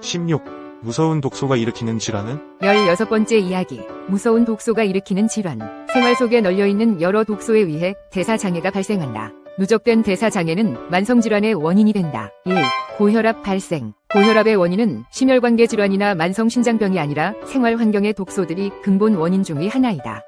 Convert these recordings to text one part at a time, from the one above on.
16. 무서운 독소가 일으키는 질환은? 16번째 이야기. 무서운 독소가 일으키는 질환. 생활 속에 널려있는 여러 독소에 의해 대사장애가 발생한다. 누적된 대사장애는 만성질환의 원인이 된다. 1. 고혈압 발생. 고혈압의 원인은 심혈관계 질환이나 만성신장병이 아니라 생활 환경의 독소들이 근본 원인 중의 하나이다.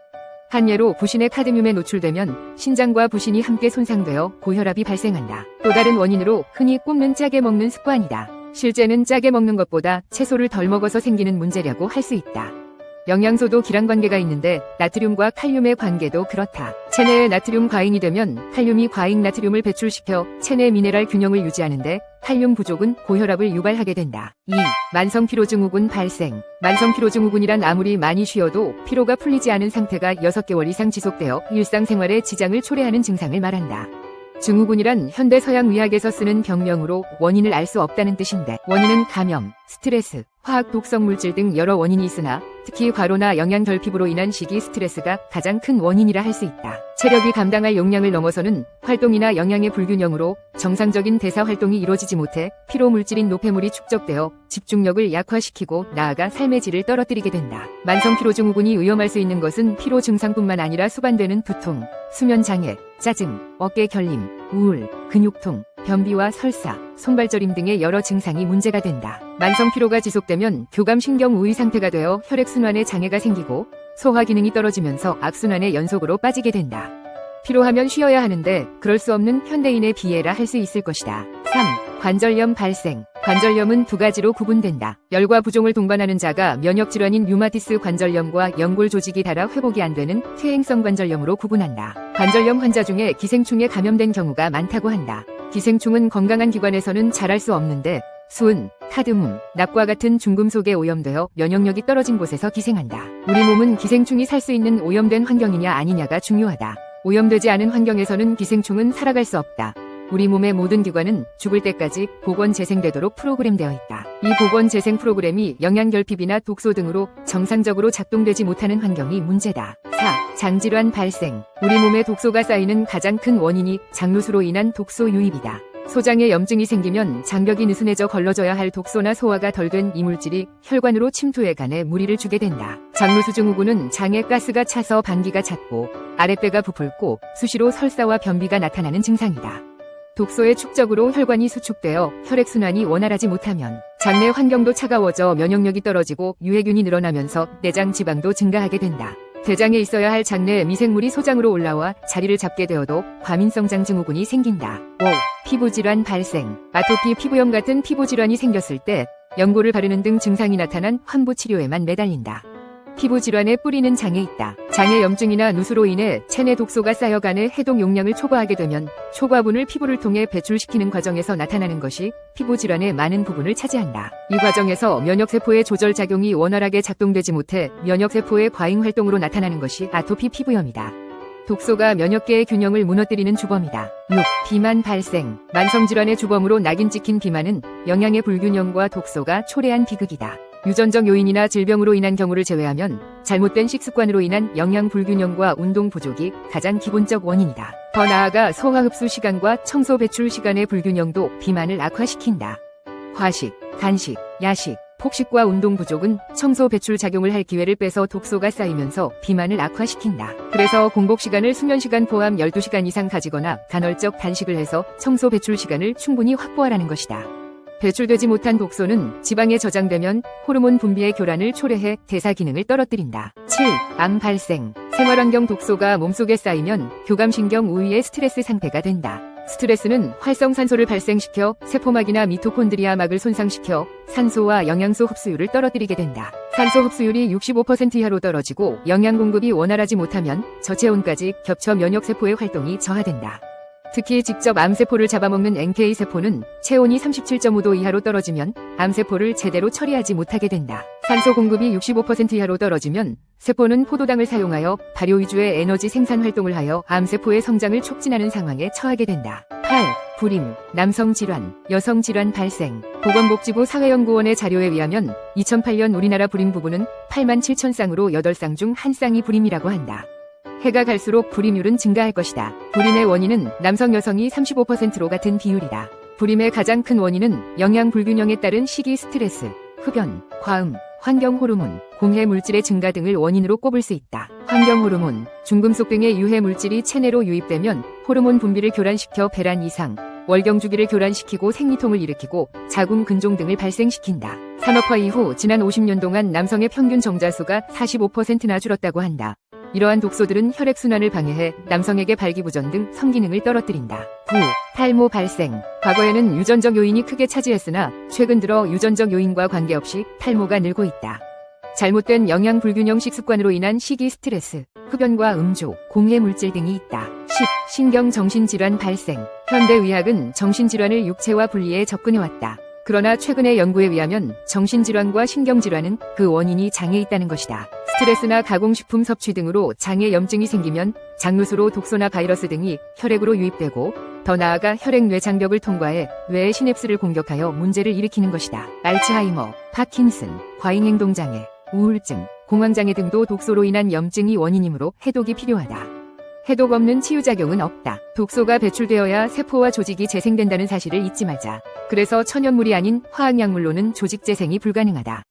한 예로 부신의 카드뮴에 노출되면 신장과 부신이 함께 손상되어 고혈압이 발생한다. 또 다른 원인으로 흔히 꼽는 짜게 먹는 습관이다. 실제는 짜게 먹는 것보다 채소를 덜 먹어서 생기는 문제라고 할 수 있다. 영양소도 기랑 관계가 있는데 나트륨과 칼륨의 관계도 그렇다. 체내에 나트륨 과잉이 되면 칼륨이 과잉 나트륨을 배출시켜 체내 미네랄 균형을 유지하는데 칼륨 부족은 고혈압을 유발하게 된다. 2. 만성 피로증후군 발생. 만성 피로증후군이란 아무리 많이 쉬어도 피로가 풀리지 않은 상태가 6개월 이상 지속되어 일상생활에 지장을 초래하는 증상을 말한다. 증후군이란 현대 서양 의학에서 쓰는 병명으로 원인을 알 수 없다는 뜻인데 원인은 감염, 스트레스, 화학 독성 물질 등 여러 원인이 있으나 특히 과로나 영양 결핍으로 인한 시기 스트레스가 가장 큰 원인이라 할 수 있다. 체력이 감당할 용량을 넘어서는 활동이나 영양의 불균형으로 정상적인 대사 활동이 이루어지지 못해 피로 물질인 노폐물이 축적되어 집중력을 약화시키고 나아가 삶의 질을 떨어뜨리게 된다. 만성 피로증후군이 위험할 수 있는 것은 피로 증상뿐만 아니라 수반되는 두통, 수면 장애, 짜증, 어깨 결림, 우울, 근육통, 변비와 설사, 손발저림 등의 여러 증상이 문제가 된다. 만성 피로가 지속되면 교감신경 우위 상태가 되어 혈액순환에 장애가 생기고 소화 기능이 떨어지면서 악순환의 연속으로 빠지게 된다. 피로하면 쉬어야 하는데 그럴 수 없는 현대인의 비애라 할 수 있을 것이다. 3. 관절염 발생. 관절염은 두 가지로 구분된다. 열과 부종을 동반하는 자가 면역질환인 류마티스 관절염과 연골 조직이 닳아 회복이 안 되는 퇴행성 관절염으로 구분한다. 관절염 환자 중에 기생충에 감염된 경우가 많다고 한다. 기생충은 건강한 기관에서는 자랄 수 없는데 수은, 카드뮴, 납과 같은 중금속에 오염되어 면역력이 떨어진 곳에서 기생한다. 우리 몸은 기생충이 살 수 있는 오염된 환경이냐 아니냐가 중요하다. 오염되지 않은 환경에서는 기생충은 살아갈 수 없다. 우리 몸의 모든 기관은 죽을 때까지 복원 재생되도록 프로그램되어 있다. 이 복원 재생 프로그램이 영양 결핍이나 독소 등으로 정상적으로 작동되지 못하는 환경이 문제다. 4. 장질환 발생. 우리 몸에 독소가 쌓이는 가장 큰 원인이 장누수로 인한 독소 유입이다. 소장에 염증이 생기면 장벽이 느슨해져 걸러져야 할 독소나 소화가 덜 된 이물질이 혈관으로 침투해 간에 무리를 주게 된다. 장누수 증후군은 장에 가스가 차서 방귀가 잦고 아랫배가 부풀고 수시로 설사와 변비가 나타나는 증상이다. 독소의 축적으로 혈관이 수축되어 혈액순환이 원활하지 못하면 장내 환경도 차가워져 면역력이 떨어지고 유해균이 늘어나면서 내장 지방도 증가하게 된다. 대장에 있어야 할 장내 미생물이 소장으로 올라와 자리를 잡게 되어도 과민성 장증후군이 생긴다. 5. 피부질환 발생. 아토피, 피부염 같은 피부질환이 생겼을 때 연고를 바르는 등 증상이 나타난 환부 치료에만 매달린다. 피부질환의 뿌리는 장에 있다. 장의 염증이나 누수로 인해 체내 독소가 쌓여간에 해독 용량을 초과하게 되면 초과분을 피부를 통해 배출시키는 과정에서 나타나는 것이 피부질환의 많은 부분을 차지한다. 이 과정에서 면역세포의 조절작용이 원활하게 작동되지 못해 면역세포의 과잉 활동으로 나타나는 것이 아토피 피부염이다. 독소가 면역계의 균형을 무너뜨리는 주범이다. 6. 비만 발생. 만성질환의 주범으로 낙인 찍힌 비만은 영양의 불균형과 독소가 초래한 비극이다. 유전적 요인이나 질병으로 인한 경우를 제외하면 잘못된 식습관으로 인한 영양 불균형과 운동 부족이 가장 기본적 원인이다. 더 나아가 소화 흡수 시간과 청소 배출 시간의 불균형도 비만을 악화시킨다. 과식, 간식, 야식, 폭식과 운동 부족은 청소 배출 작용을 할 기회를 빼서 독소가 쌓이면서 비만을 악화시킨다. 그래서 공복 시간을 수면 시간 포함 12시간 이상 가지거나 간헐적 단식을 해서 청소 배출 시간을 충분히 확보하라는 것이다. 배출되지 못한 독소는 지방에 저장되면 호르몬 분비의 교란을 초래해 대사 기능을 떨어뜨린다. 7. 암 발생. 생활환경 독소가 몸속에 쌓이면 교감신경 우위의 스트레스 상태가 된다. 스트레스는 활성산소를 발생시켜 세포막이나 미토콘드리아막을 손상시켜 산소와 영양소 흡수율을 떨어뜨리게 된다. 산소 흡수율이 65% 이하로 떨어지고 영양 공급이 원활하지 못하면 저체온까지 겹쳐 면역세포의 활동이 저하된다. 특히 직접 암세포를 잡아먹는 NK세포는 체온이 37.5도 이하로 떨어지면 암세포를 제대로 처리하지 못하게 된다. 산소 공급이 65% 이하로 떨어지면 세포는 포도당을 사용하여 발효 위주의 에너지 생산 활동을 하여 암세포의 성장을 촉진하는 상황에 처하게 된다. 8. 불임, 남성질환, 여성질환 발생. 보건복지부 사회연구원의 자료에 의하면 2008년 우리나라 불임 부부는 8만 7천 쌍으로 8쌍 중 1쌍이 불임이라고 한다. 해가 갈수록 불임률은 증가할 것이다. 불임의 원인은 남성 여성이 35%로 같은 비율이다. 불임의 가장 큰 원인은 영양 불균형에 따른 식이 스트레스, 흡연, 과음, 환경 호르몬, 공해 물질의 증가 등을 원인으로 꼽을 수 있다. 환경 호르몬, 중금속 등의 유해 물질이 체내로 유입되면 호르몬 분비를 교란시켜 배란 이상, 월경 주기를 교란시키고 생리통을 일으키고 자궁 근종 등을 발생시킨다. 산업화 이후 지난 50년 동안 남성의 평균 정자수가 45%나 줄었다고 한다. 이러한 독소들은 혈액순환을 방해해 남성에게 발기부전 등 성기능을 떨어뜨린다. 9. 탈모 발생. 과거에는 유전적 요인이 크게 차지했으나 최근 들어 유전적 요인과 관계없이 탈모가 늘고 있다. 잘못된 영양 불균형 식습관으로 인한 식이 스트레스, 흡연과 음주, 공해 물질 등이 있다. 10. 신경정신질환 발생. 현대의학은 정신질환을 육체와 분리해 접근해왔다. 그러나 최근의 연구에 의하면 정신질환과 신경질환은 그 원인이 장에 있다는 것이다. 스트레스나 가공식품 섭취 등으로 장에 염증이 생기면 장누수로 독소나 바이러스 등이 혈액으로 유입되고 더 나아가 혈액 뇌장벽을 통과해 뇌의 시냅스를 공격하여 문제를 일으키는 것이다. 알츠하이머, 파킨슨, 과잉행동장애, 우울증, 공황장애 등도 독소로 인한 염증이 원인이므로 해독이 필요하다. 해독 없는 치유작용은 없다. 독소가 배출되어야 세포와 조직이 재생된다는 사실을 잊지 말자. 그래서 천연물이 아닌 화학약물로는 조직 재생이 불가능하다.